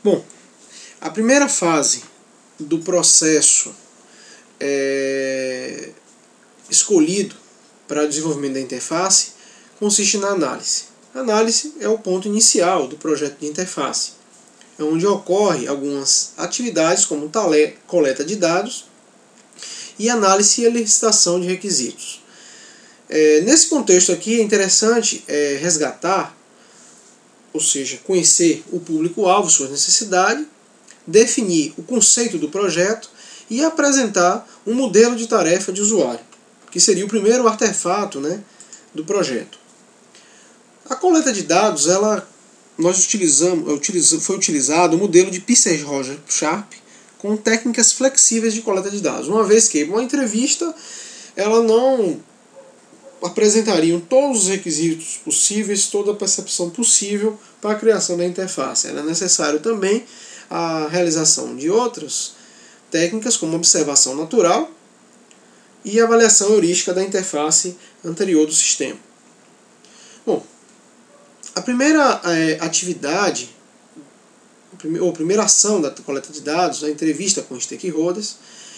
Bom, a primeira fase do processo escolhido para o desenvolvimento da interface consiste na análise. A análise é o ponto inicial do projeto de interface, é onde ocorre algumas atividades como coleta de dados e análise e elicitação de requisitos. Nesse contexto aqui é interessante resgatar, ou seja, conhecer o público-alvo, suas necessidades, definir o conceito do projeto e apresentar um modelo de tarefa de usuário, que seria o primeiro artefato, né, do projeto. A coleta de dados, foi utilizado o modelo de Pizer-Roger-Sharp com técnicas flexíveis de coleta de dados, uma vez que uma entrevista ela não apresentaria todos os requisitos possíveis, toda a percepção possível para a criação da interface. Era necessário também a realização de outras técnicas, como observação natural e avaliação heurística da interface anterior do sistema. Bom, a primeira atividade, ou primeira ação da coleta de dados, a entrevista com stakeholders,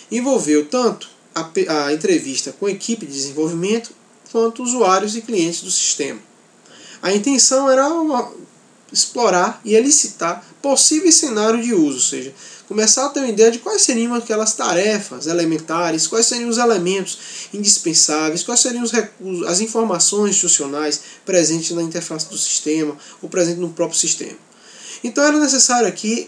envolveu tanto a entrevista com a equipe de desenvolvimento quanto usuários e clientes do sistema. A intenção era explorar e elicitar possíveis cenários de uso, ou seja, começar a ter uma ideia de quais seriam aquelas tarefas elementares, quais seriam os elementos indispensáveis, quais seriam as informações institucionais presentes na interface do sistema ou presentes no próprio sistema. Então era necessário aqui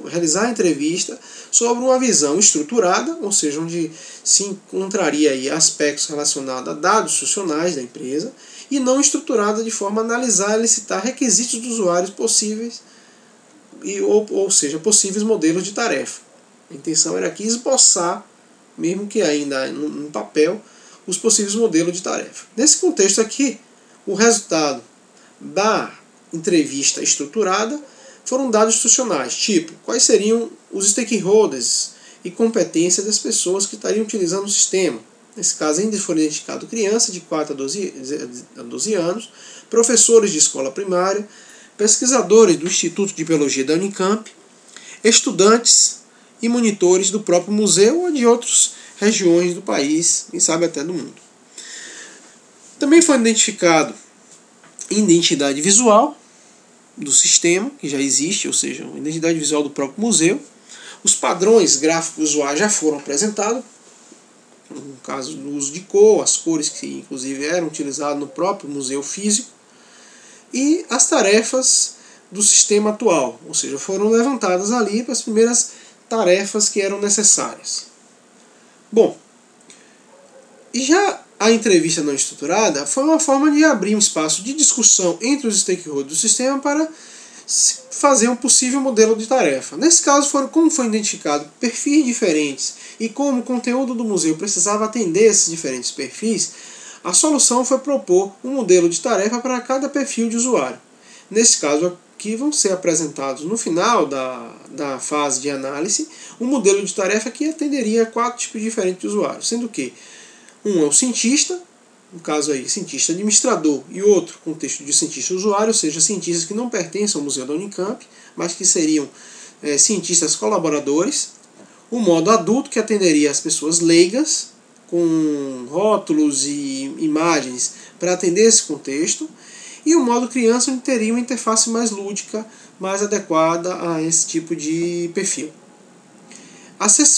realizar a entrevista sobre uma visão estruturada, ou seja, onde se encontraria aí aspectos relacionados a dados institucionais da empresa, e não estruturada de forma a analisar e elicitar requisitos dos usuários possíveis, ou seja, possíveis modelos de tarefa. A intenção era aqui esboçar, mesmo que ainda no papel, os possíveis modelos de tarefa. Nesse contexto aqui, o resultado da entrevista estruturada foram dados institucionais, tipo quais seriam os stakeholders e competências das pessoas que estariam utilizando o sistema. Nesse caso ainda foram identificados crianças de 4 a 12 anos, professores de escola primária, pesquisadores do Instituto de Biologia da Unicamp, estudantes e monitores do próprio museu ou de outras regiões do país, quem sabe até do mundo. Também foi identificado identidade visual do sistema, que já existe, ou seja, a identidade visual do próprio museu. Os padrões gráficos usuários já foram apresentados, no caso do uso de cor, as cores que inclusive eram utilizadas no próprio museu físico, e as tarefas do sistema atual, ou seja, foram levantadas ali para as primeiras tarefas que eram necessárias. Bom, e já a entrevista não estruturada foi uma forma de abrir um espaço de discussão entre os stakeholders do sistema para fazer um possível modelo de tarefa. Nesse caso, como foi identificado perfis diferentes e como o conteúdo do museu precisava atender esses diferentes perfis, a solução foi propor um modelo de tarefa para cada perfil de usuário. Nesse caso aqui vão ser apresentados no final da fase de análise um modelo de tarefa que atenderia a 4 tipos diferentes de usuários, sendo que um é o cientista, no caso aí cientista administrador, e outro contexto de cientista usuário, ou seja, cientistas que não pertencem ao museu da Unicamp, mas que seriam cientistas colaboradores. O modo adulto, que atenderia as pessoas leigas, com rótulos e imagens para atender esse contexto, e o modo criança, onde teria uma interface mais lúdica, mais adequada a esse tipo de perfil. As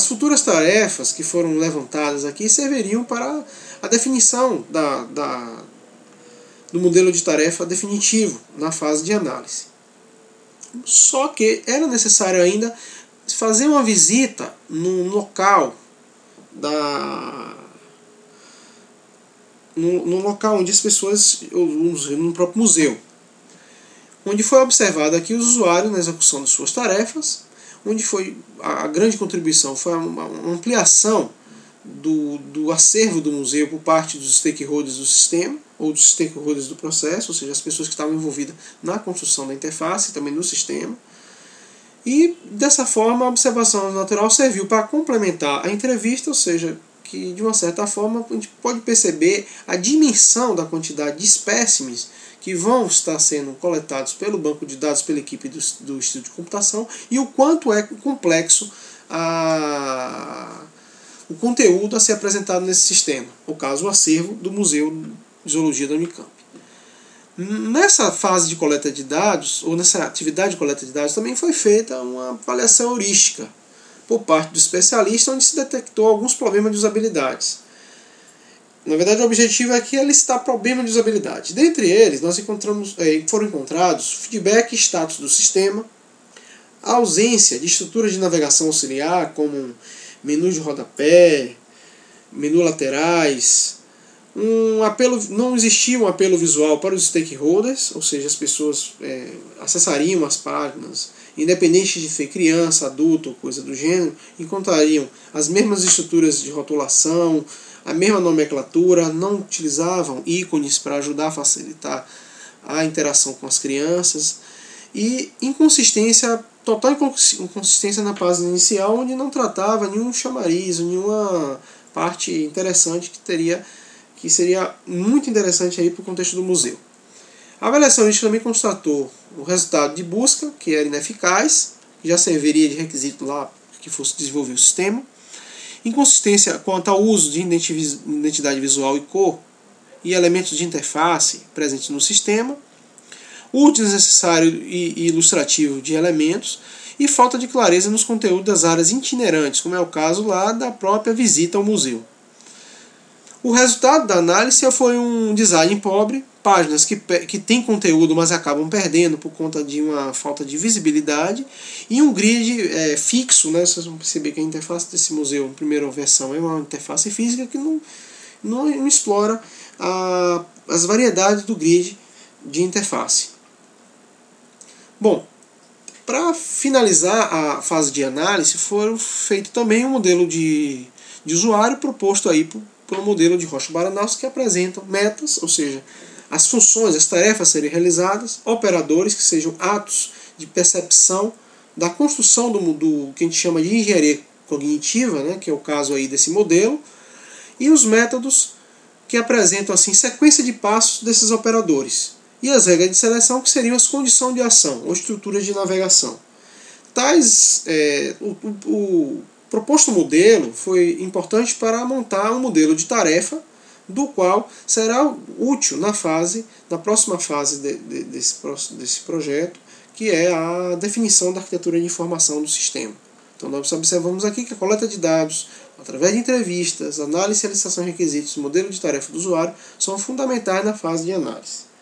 futuras tarefas que foram levantadas aqui serviriam para a definição do modelo de tarefa definitivo na fase de análise. Só que era necessário ainda fazer uma visita no local no local onde as pessoas, no próprio museu, onde foi observado aqui os usuários na execução de suas tarefas, onde foi a grande contribuição foi uma ampliação do acervo do museu por parte dos stakeholders do sistema, ou dos stakeholders do processo, ou seja, as pessoas que estavam envolvidas na construção da interface e também no sistema. E dessa forma a observação natural serviu para complementar a entrevista, ou seja, que de uma certa forma a gente pode perceber a dimensão da quantidade de espécimes que vão estar sendo coletados pelo banco de dados, pela equipe do Instituto de Computação, e o quanto é complexo o conteúdo a ser apresentado nesse sistema, no caso o acervo do Museu de Zoologia da Unicamp. Nessa fase de coleta de dados, ou nessa atividade de coleta de dados, também foi feita uma avaliação heurística por parte do especialista, onde se detectou alguns problemas de usabilidade. Na verdade, o objetivo aqui é listar problemas de usabilidade. Dentre eles, foram encontrados feedback e status do sistema, a ausência de estrutura de navegação auxiliar, como menu de rodapé, menu laterais, não existia um apelo visual para os stakeholders, ou seja, as pessoas acessariam as páginas, independente de ser criança, adulto ou coisa do gênero, encontrariam as mesmas estruturas de rotulação, a mesma nomenclatura, não utilizavam ícones para ajudar a facilitar a interação com as crianças, e total inconsistência na fase inicial, onde não tratava nenhum chamariz, nenhuma parte interessante que seria muito interessante para o contexto do museu. A avaliação também constatou o resultado de busca, que era ineficaz, que já serviria de requisito lá que fosse desenvolver o sistema, inconsistência quanto ao uso de identidade visual e cor e elementos de interface presentes no sistema, uso desnecessário e ilustrativo de elementos e falta de clareza nos conteúdos das áreas itinerantes, como é o caso lá da própria visita ao museu. O resultado da análise foi um design pobre, páginas que têm conteúdo, mas acabam perdendo por conta de uma falta de visibilidade, e um grid fixo, né? Vocês vão perceber que a interface desse museu, na primeira versão, é uma interface física que não explora as variedades do grid de interface. Bom, para finalizar a fase de análise, foi feito também um modelo de usuário proposto aí pelo modelo de Rocha-Baranowski, que apresentam metas, ou seja, as funções, as tarefas a serem realizadas, operadores, que sejam atos de percepção da construção do que a gente chama de engenharia cognitiva, né, que é o caso aí desse modelo, e os métodos que apresentam assim sequência de passos desses operadores, e as regras de seleção, que seriam as condições de ação ou estruturas de navegação. O proposto modelo foi importante para montar um modelo de tarefa, do qual será útil na próxima fase desse projeto, que é a definição da arquitetura de informação do sistema. Então nós observamos aqui que a coleta de dados, através de entrevistas, análise e solicitação de requisitos, modelo de tarefa do usuário, são fundamentais na fase de análise.